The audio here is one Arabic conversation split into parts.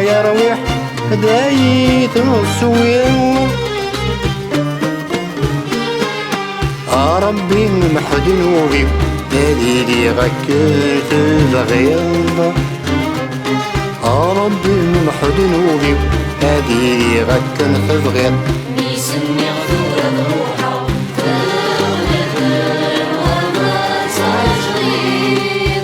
يرويح هدايت السوير ربي محد نوبي دليلي غكيت الغياب ربي محد نوبي دليلي غكن خفغير يسمي غدورة بروحه تغلب وما تجغير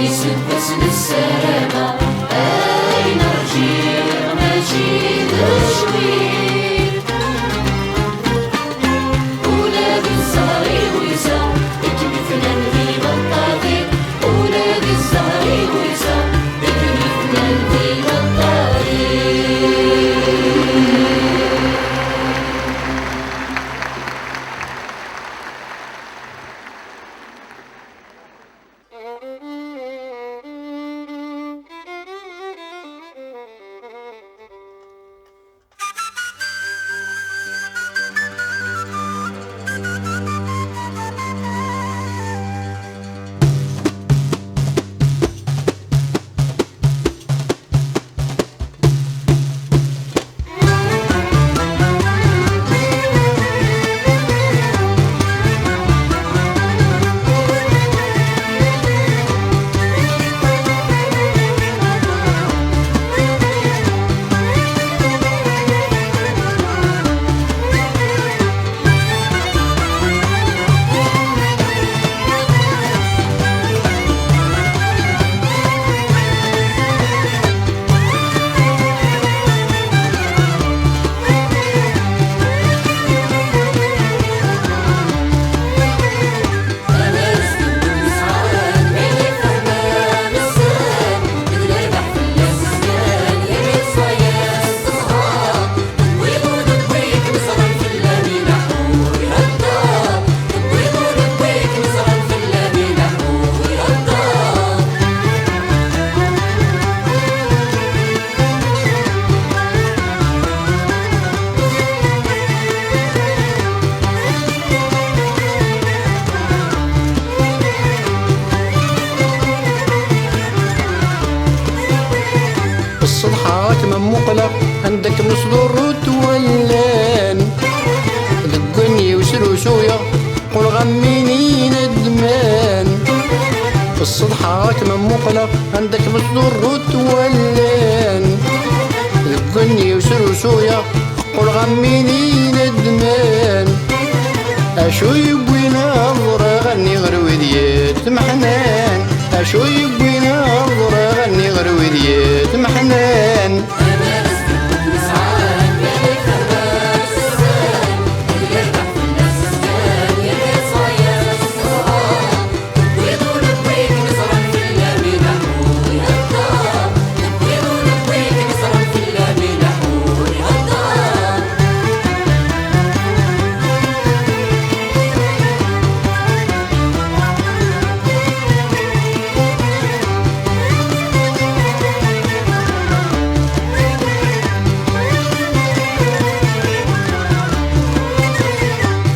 يسبس للسلامة أين رجيع مجيد الشوير ولاد الزهري ويسا اكمي فنان في بطاطيق ولاد الزهري ويسا اكمي فنان في بطاطيق الصدحات من مقلق عندك مصدر تولان ذقني وسلو شوية قل غميني ندمان الصدحات من مقلق عندك مصدر تولان ذقني وسلو شوية قل غميني ندمان اشو يبوي نظرة غني غرويديات محنان اشو يبوي نظرة غني غرويديات محنان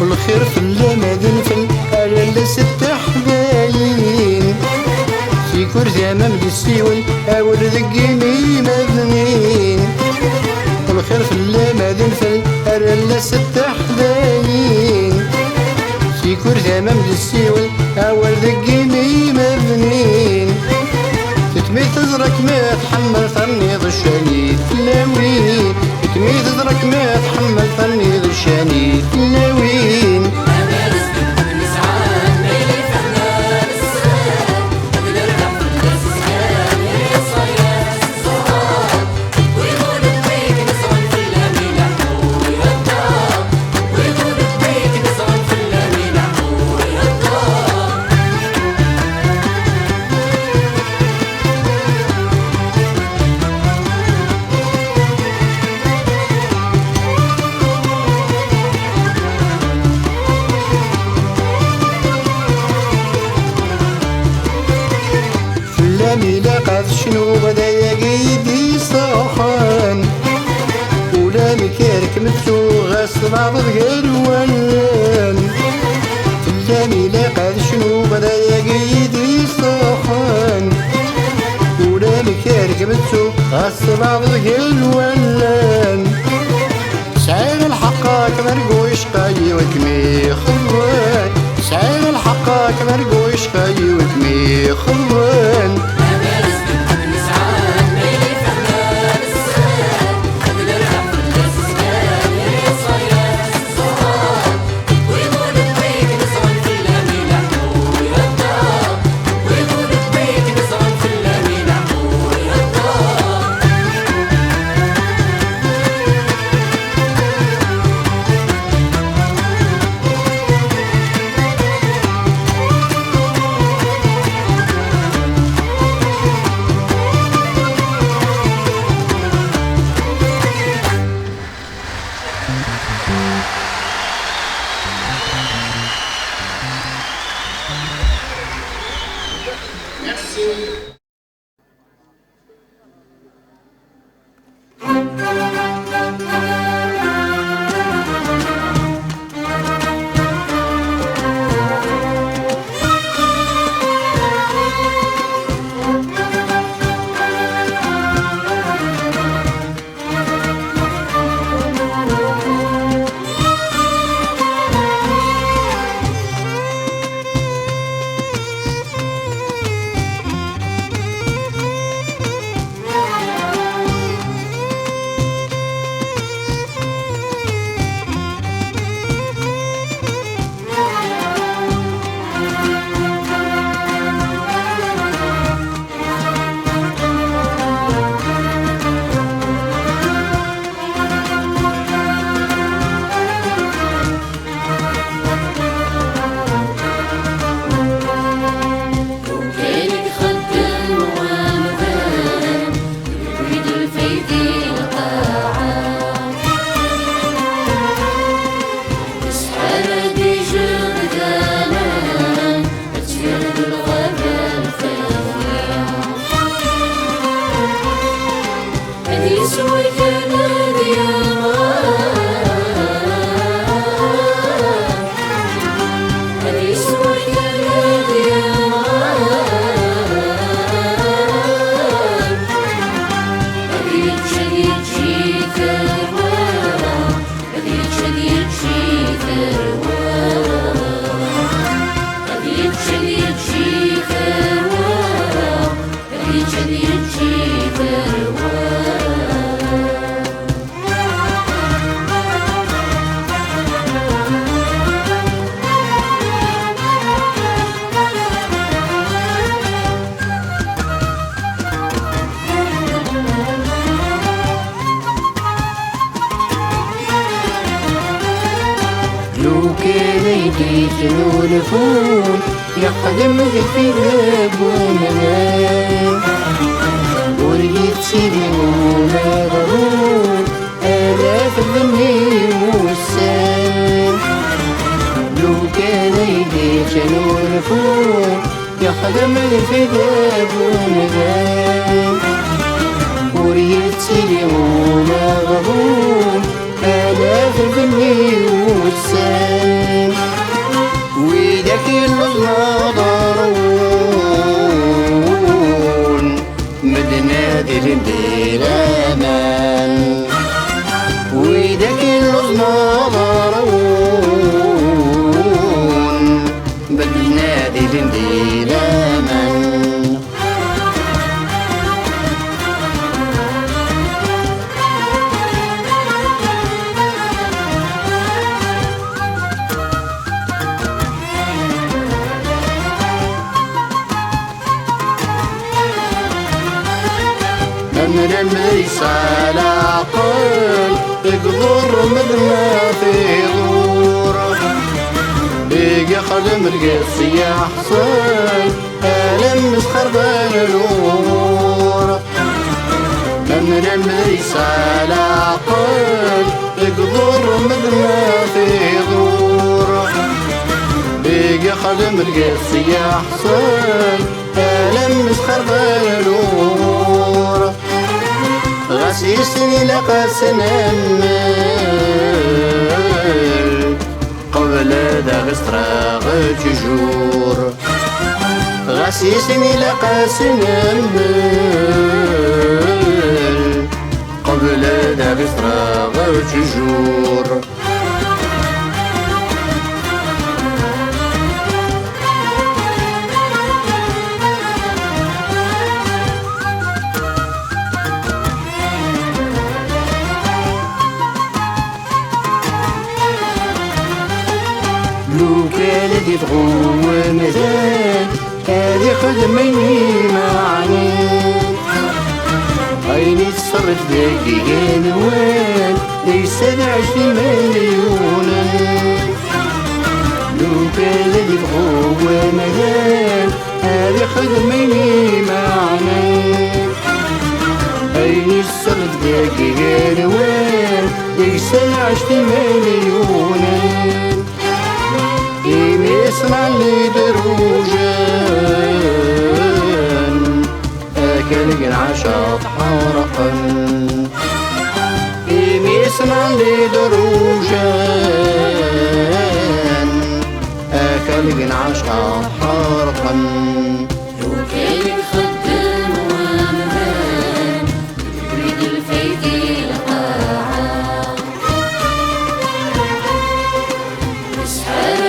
والخير في اللمدن في الألل ست حبايين في كرزي أمام السيول أول ذقيني مذنين والخير في اللمدن في الألل ست حبايين في كرزي أمام السيول أول ذقيني مذنين تتمي تزرك ما تحمل ثني ضشاني تلاوين تتمي تزرك ما تحمل ثني ضشاني تلاوين شنو غدا يا قيدي صحان ولا مكارك مفتو غاص بعض القروان فلاني لاقى شنو غدا يا قيدي صحان ولا مكارك بتسوق الصباح ذي الولان سعير الحقاك مرقو يشقي وكمي خضوان سعير الحقاك مرقو يشقي وكمي خضوان تلفون يقدم في ذهب ومنام ورقيت سيدي ومغرور آلاف الذنين والسام لو كان يدي تلفون يقدم في ذهب ومنام ورقيت سيدي ومغرور آلاف الذنين والسام ويدك اللظة ضرون مدنادي للدير أمان ويدك اللظة ضرون مدنادي للدير أمان من الميس على عقل يقدر مدنا في غور بيجي خدم القس يحصل ألم مسخر بالنور من الميس على عقل يقدر مدنا في غور بيجي خدم القس يحصل ألم مسخر بالنور غسيسني لقاس نمل قبل ذا غسرة غجور غسيسني لقاس نمل تجور. لو كان دي تغوى مازال هذه خدميني معاني عيني تصرف ذاكي قنوان ليس 20 مليون. لو كان دي تغوى مازال هذه خدميني معاني عيني تصرف ذاكي قنوان ليس 20 مليون. يسمع لي دروجان أكل العشاء حرقا. يسمع لي دروجان أكل العشاء حرقا. لو كان خدام ومهان يريد الفيد القاعة مسحر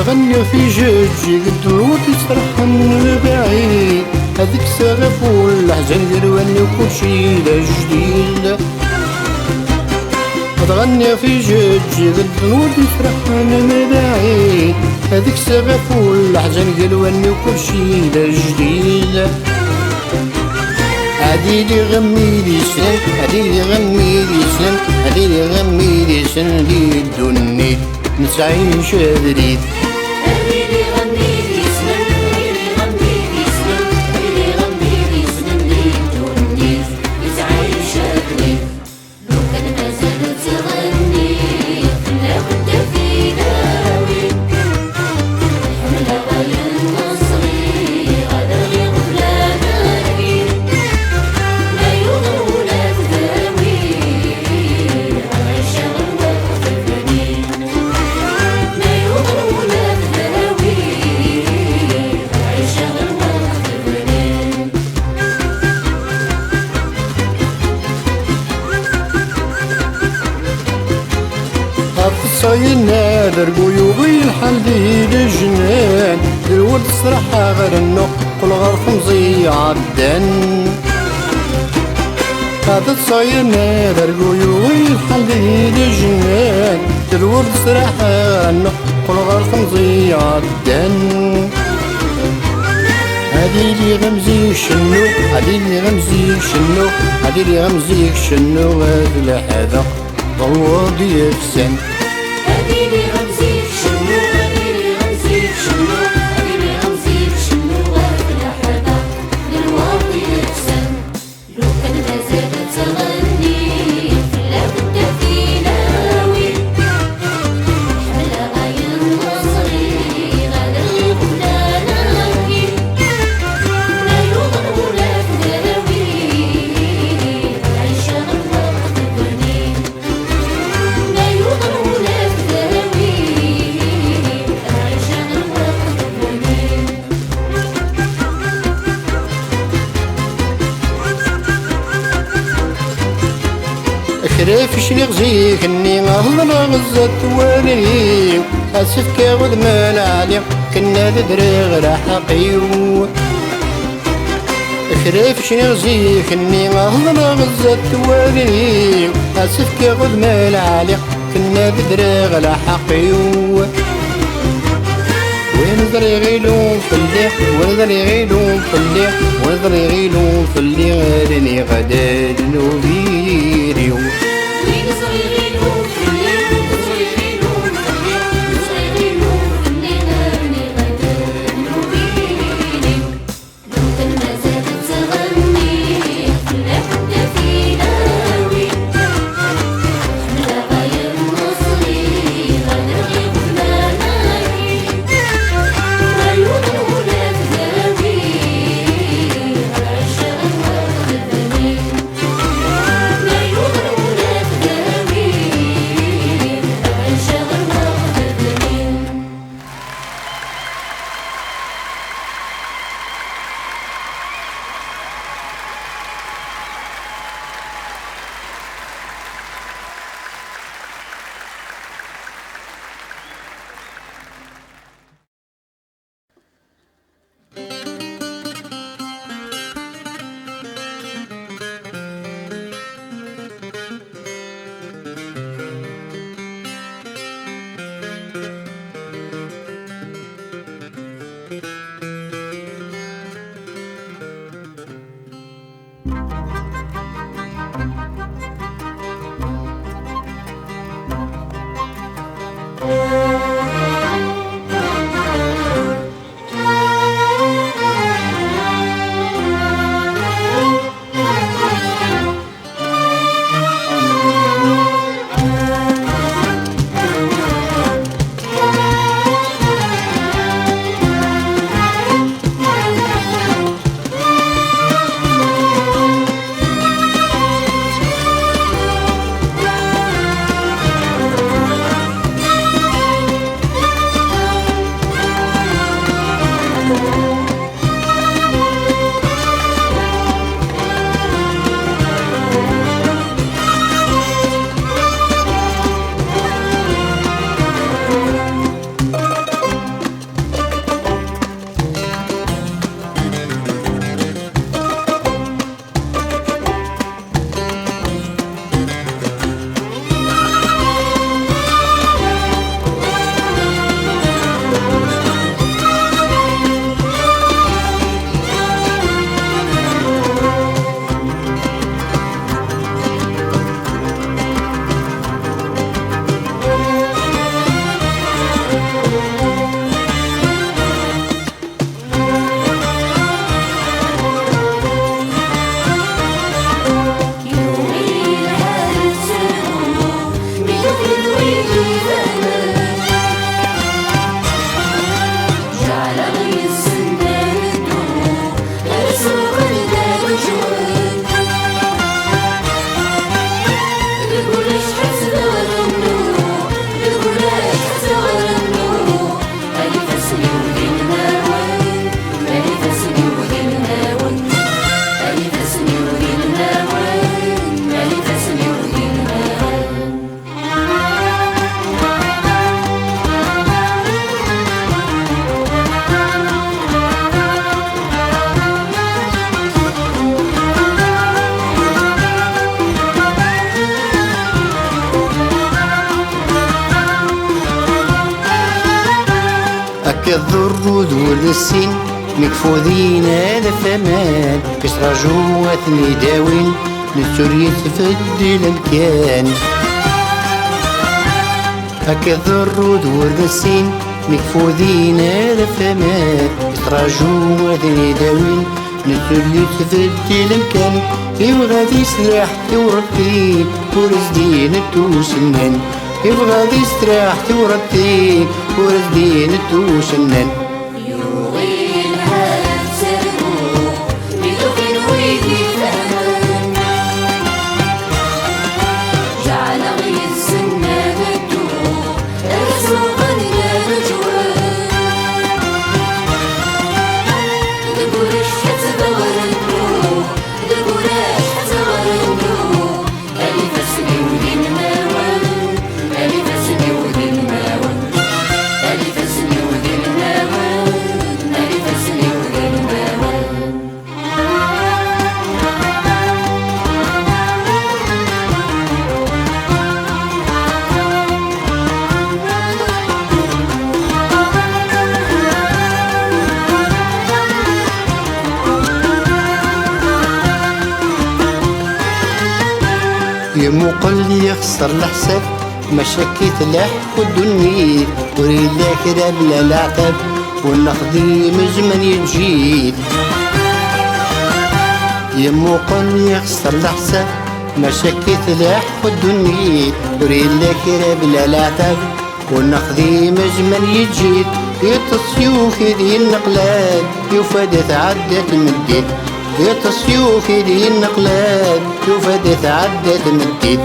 غني في جوجي قدو تسرحن بعيد هذيك سرف والحزن درواني وكل شي جديد. تغني في جوجي قدو تسرحن بعيد هذيك سرف والحزن درواني وكل شي جديد. عديلي غمي لي سن عديلي غمي لي سن عديلي غمي لي سن لي الدنيا نسعين شادريد. تصينا درقو يوغي الحال دي الجنان الورد صراحة غير النق قل غير خمزي عدن هذا تصينا درقو يوغي الحال دي الجنان الورد صراحة غير النق قل غير خمزي عدن هادي لي غمزي شنو هادي لي غمزي شنو هادي لي غمزي شنو هاد الحذق ضوض يفسن هادي لي غمزيك شنو هادي لي غمزيك شنو هادي لي غمزيك شنو هاد الحذق للواطي يفسن لو كان مازال تغني لابد في ناوي حملة غاية المصري غادا يغنى ناوي لا يغن ولا تداوي العيشة الوقت بني لا يغن ولا تداوي العيشة الوقت بني خراف شني غزيك اني غهضنا غزة توالي اسف كاغد مال علي كنا دريغ راحقيو خراف شني غزيك اني غهضنا غزة توالي اسف كاغد مال علي كنا دريغ راحقيو وين ضري غيلون فلي وين ضري غيلون فلي وين ضري غيلون فلي غيرني غدا نوبيريو وين صغيرينو في الليل صغيرينو في الليل صغيرينو في الليل غني غدا نوبيني لو كان مازال تغني لابد في ناوي حملة غاية المصري غادا يغنى ناوي لا يغن ولا تداوي العيشة الوقت بني الرود ورد السين مكفوذين هذا فمان كسراجو وثني داوين للسوري تفدي الامكان هكذا الرود ورد السين مكفوذين هذا فمان كسراجو وثني داوين للسوري تفدي الامكان يبغى ذي سلاحتي وربي ورزدين التوسنان يبغى ذي سلاحتي وربي ورزدين التوسنان يمقل يخسر الحساب ما شكيت له ودني وريد كذا بلا العتاب والنخدي مزمن يجيد يمقل يخسر الحساب ما شكيت له ودني وريد كذا بلا العتاب والنخدي مزمن يجيد يتصيوخ ذي النقلات يفادت عدت مديد يتصيوخ ذي النقلات يفادت عدت مديد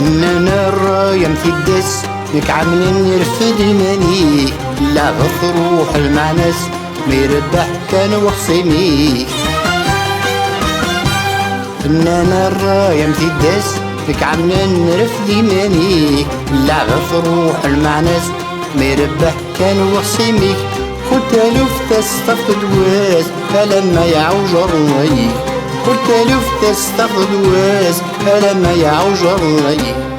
إننا الراية متدس لك عاملين يرفد الماني لا بفروح المعنس ما يربح كان وخصيمي إننا الراية متدس لك عاملين نرفد الماني لا بفروح المعنس ما يربح كان وخصيمي قلت لف تستفد واس فلما يعوج الرأي قلت لف تستفد واس فلما يعوج الرأي